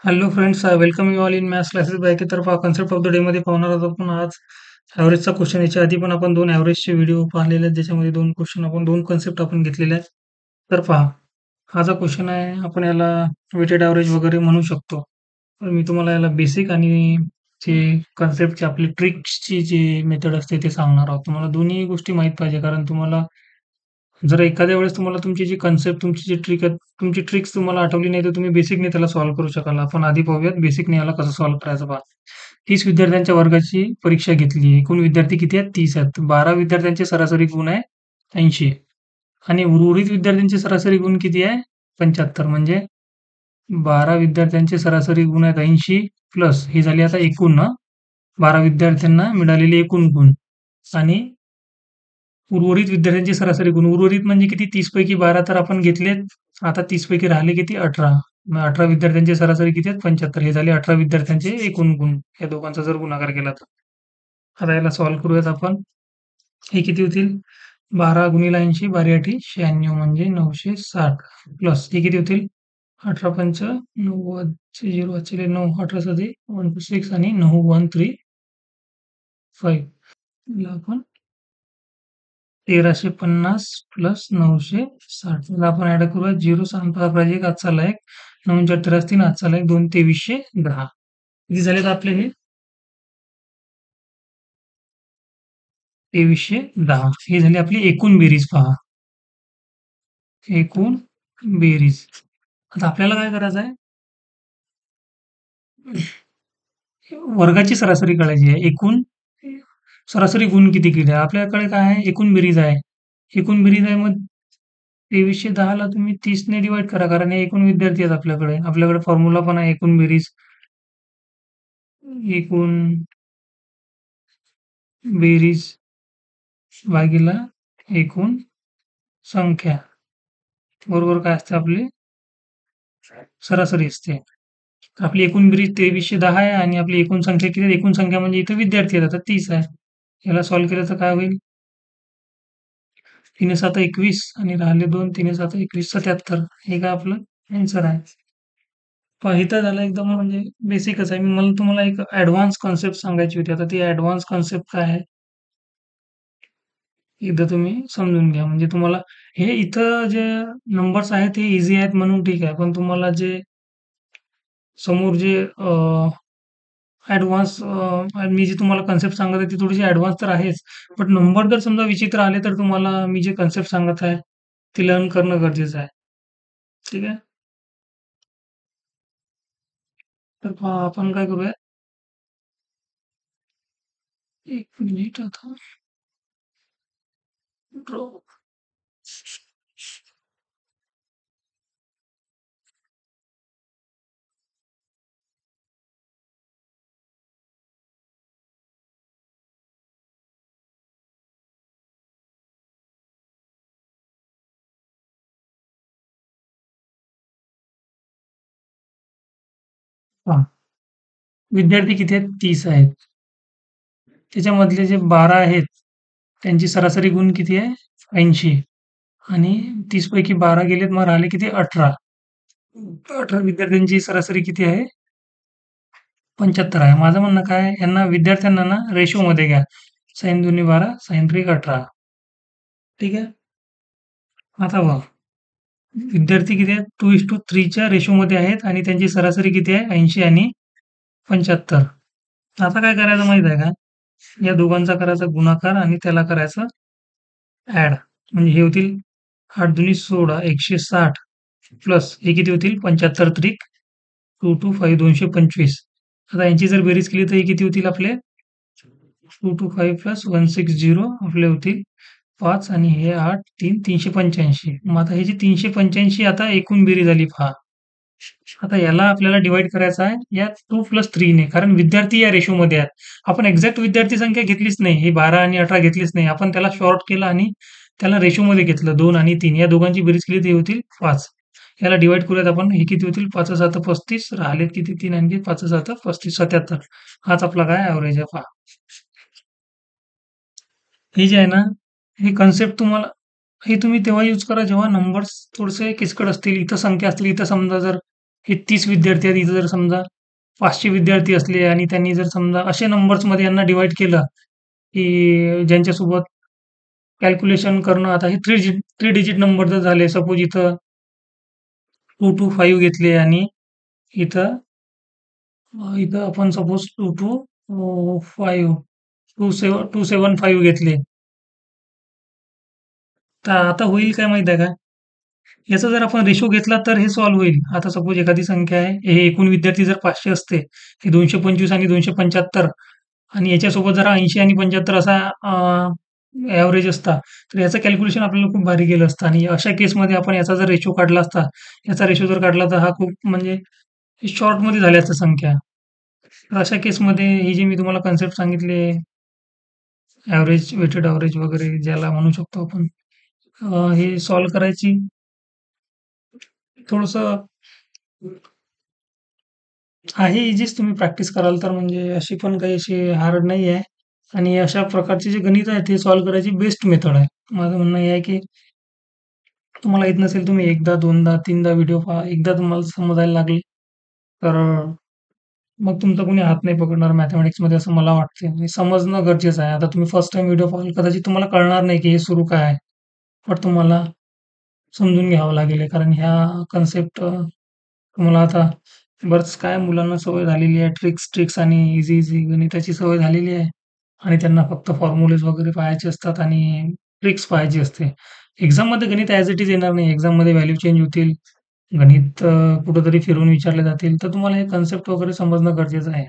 Hello friends, welcome you all in maths classes bye तरफा concept of the day मध्ये पाहणार आहोत आपण आज ॲव्हरेजचा क्वेश्चन. याच्या आधी पण आपण दोन ॲव्हरेजचे व्हिडिओ पाहिलेले आहेत, ज्याच्यामध्ये दोन क्वेश्चन आपण दोन कन्सेप्ट आपण घेतलेले आहेत. तर पहा, हा जो क्वेश्चन आहे आपण याला वेटेड ॲव्हरेज वगैरे म्हणू शकतो. तर मी तुम्हाला याला बेसिक आणि जे कन्सेप्टची आपली ट्रिक्सची जी मेथड असते ते सांगणार आहोत. तुम्हाला दोन्ही गोष्टी माहीत पाहिजे, कारण तुम्हाला जर एखाद्या वेळेस तुम्हाला तुमची जी कन्सेप्ट, तुमची जी ट्रिक आहे, तुमची ट्रिक्स तुम्हाला आठवली नाही, तर तुम्ही बेसिकने त्याला सॉल्व्ह करू शकाल. आपण आधी पाहूयात बेसिकने याला कसं सॉल्व्ह करायचं पहा. 30 विद्यार्थ्यांच्या वर्गाची परीक्षा घेतली आहे. एकूण विद्यार्थी किती आहेत? 30 आहेत. 12 विद्यार्थ्यांचे सरासरी गुण आहे 80 आणि उर्वरित विद्यार्थ्यांचे सरासरी गुण किती आहे? 75. म्हणजे 12 विद्यार्थ्यांचे सरासरी गुण आहेत 80 प्लस ही झाली आता एकूण 12 विद्यार्थ्यांना मिळालेले एकूण गुण आणि उर्वरित विद्यार्थ्यांची सरासरी गुण. उर्वरित म्हणजे किती? 30 पैकी 12 तर आपण घेतलेत. आता 30 पैकी राहिले किती? 18. मग 18 विद्यार्थ्यांची सरासरी किती आहेत? 75. हे झाले 18 विद्यार्थ्यांचे एकूण गुण. या दोघांचा जर गुणाकार केला तर. आता याला सॉल्व्ह करूयात आपण. हे किती होतील? 12 गुणिले 80, 12 8 96 म्हणजे 960 प्लस हे किती होतील? 18 पंच 90 चे 0 वाचले 9, 18 साधे 126 आणि 9135 याला आपण 1350 प्लस 960 याला आपण ऍड करूया. 0 सांगता पाहिजे एक आजचा लायक 9 आजचा लायक 2 2310. किती झालेत आपले हे? 2310. ही झाली आपली एकूण बेरीज पहा. एकूण बेरीज. आता आपल्याला काय करायचं आहे? वर्गाची सरासरी काढायची आहे. एकूण सरासरी गुण किती केले? आपल्याकडे काय आहे? एकूण बेरीज आहे. एकूण बेरीज आहे, मग 2310 ला तुम्ही 30 ने डिवाइड करा, कारण हे एकूण विद्यार्थी आहेत आपल्याकडे. आपल्याकडे फॉर्म्युला पण आहे एकूण बेरीज. एकूण बेरीज भागीला एकूण संख्या बरोबर काय असते? आपली सरासरी असते. आपली एकूण बेरीज 2310 आहे आणि आपली एकूण संख्या किती आहे? एकूण संख्या म्हणजे इथं विद्यार्थी आहेत, आता 30 आहे. याला सॉल्व्ह केलं तर काय होईल? 3 7 21 आणि राहिले 2, 3 7 21 77. हे काय आपलं आन्सर आहे. पहा, इथं झालं एकदम म्हणजे बेसिकच आहे. मला तुम्हाला एक ॲडव्हान्स कन्सेप्ट सांगायची होती. आता ती ॲडव्हान्स कन्सेप्ट काय आहे? एकदा तुम्ही समजून घ्या. म्हणजे तुम्हाला हे इथं जे नंबर्स आहेत हे ईझी आहेत म्हणून ठीक आहे. पण तुम्हाला जे समोर जे ॲडव्हान्स मी जी तुम्हाला कन्सेप्ट सांगत आहे ती थोडीशी ॲडव्हान्स तर आहेच. बट नंबर जर समजा विचित्र आले तर तुम्हाला मी जे कन्सेप्ट सांगत आहे ती लर्न करणं गरजेचं आहे. ठीक आहे? तर पहा, आपण काय करूया? 1 मिनिट आता ड्रॉ. पहा, विद्यार्थी किती आहेत? 30 आहेत. त्याच्यामधले जे 12 आहेत त्यांची सरासरी गुण किती आहे? 80 आणि 30 पैकी 12 गेलेत, मग राहिले किती? 18. 18 विद्यार्थ्यांची सरासरी किती आहे? 75 आहे. माझं म्हणणं काय आहे, यांना विद्यार्थ्यांना ना रेशोमध्ये घ्या. sin 2 12, sin 3 18. ठीक आहे? आता बघा, विद्यार्थी किती आहेत? 2:3 च्या रेशोमध्ये आहेत आणि त्यांची सरासरी किती आहे? 80 आणि 75. आता काय करायचं माहित आहे का? या दोघांचा करायचा गुणाकार आणि त्याला करायचं ॲड. म्हणजे हे होतील 8 दुनी 16 160 प्लस हे किती होतील? 75 त्रिक 225 225. आता यांची जर बेरीज केली तर हे किती होतील आपले? 225 प्लस 160 आपले होतील 5 आणि हे 8 3 385. मग आता हे जे 385 आता एकूण बेरीज झाली पहा. आता याला आपल्याला डिव्हाइड करायचं आहे या 2 प्लस 3 ने, कारण विद्यार्थी या रेशोमध्ये आहेत. आपण एक्झॅक्ट विद्यार्थी संख्या घेतलीच नाही. हे 12 आणि 18 घेतलीच नाही. आपण त्याला शॉर्ट केलं आणि त्याला रेशोमध्ये घेतलं. 2 आणि 3 या दोघांची बेरीज केली तर होतील 5. याला डिव्हाइड करूयात आपण. हे किती होतील? 5 7 35. राहिलेत किती? 3 आणखी 5 7 35 77. हाच आपला काय ॲव्हरेज आहे पहा. हे जे आहे ना, हे कन्सेप्ट तुम्हाला हे तुम्ही तेव्हा यूज करा जेव्हा नंबर्स थोडेसे किचकट असतील. इथं संख्या असतील. इथं समजा जर हे 30 विद्यार्थी आहेत. इथं जर समजा 500 विद्यार्थी असले आणि त्यांनी जर समजा असे नंबर्समध्ये यांना डिव्हाईड केलं, की ज्यांच्यासोबत कॅल्क्युलेशन करणं आता हे 3 डिजिट नंबर जर झाले, सपोज इथं 225 घेतले आणि इथं इथं आपण सपोज 225 275 घेतले. तर आता होईल काय माहिती आहे का? याचा जर आपण रेशो घेतला तर हे सॉल्व्ह होईल. आता सपोज एखादी संख्या आहे, हे एकूण विद्यार्थी जर 500 असते, हे 225 आणि 275 आणि याच्यासोबत जर 80 आणि 75 असा एव्हरेज असता, तर याचं कॅल्क्युलेशन आपल्याला खूप भारी गेलं असतं आणि अशा केसमध्ये आपण याचा जर रेशो काढला असता, याचा रेशो जर काढला तर हा खूप म्हणजे शॉर्टमध्ये झाल्या असत्या संख्या. तर अशा केसमध्ये ही जी मी तुम्हाला कन्सेप्ट सांगितली एव्हरेज, वेटेड एव्हरेज वगैरे ज्याला म्हणू शकतो आपण. हे सॉल्व्ह करायची थोडंसं आहे इझीच तुम्ही प्रॅक्टिस कराल तर म्हणजे अशी पण काही अशी हार्ड नाही आहे आणि अशा प्रकारचे जे गणित आहे ते सॉल्व्ह करायची बेस्ट मेथड आहे. माझं म्हणणं हे आहे की तुम्हाला येत नसेल तुम्ही एकदा, दोनदा, तीनदा व्हिडिओ पहा. एकदा तुम्हाला समजायला लागले तर मग तुमचा कोणी हात नाही पकडणार मॅथेमॅटिक्समध्ये असं मला वाटते आणि समजणं गरजेचं आहे. आता तुम्ही फर्स्ट टाईम व्हिडिओ पाहाल कदाचित तुम्हाला कळणार नाही की हे सुरू काय आहे. पण तुम्हाला समजून घ्यावं लागेल कारण ह्या कन्सेप्ट तुम्हाला आता बरंच काय मुलांना सवय झालेली आहे ट्रिक्स ट्रिक्स आणि इझी इझी गणिताची सवय झालेली आहे आणि त्यांना फक्त फॉर्म्युलेज वगैरे पाहायचे असतात आणि ट्रिक्स पाहायची असते. एक्झाममध्ये गणित ॲज इट इज येणार नाही. एक्झाममध्ये व्हॅल्यू चेंज होतील. गणित कुठेतरी फिरून विचारले जातील. तर तुम्हाला हे कन्सेप्ट वगैरे समजणं गरजेचं आहे.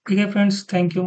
ठीक आहे फ्रेंड्स. थँक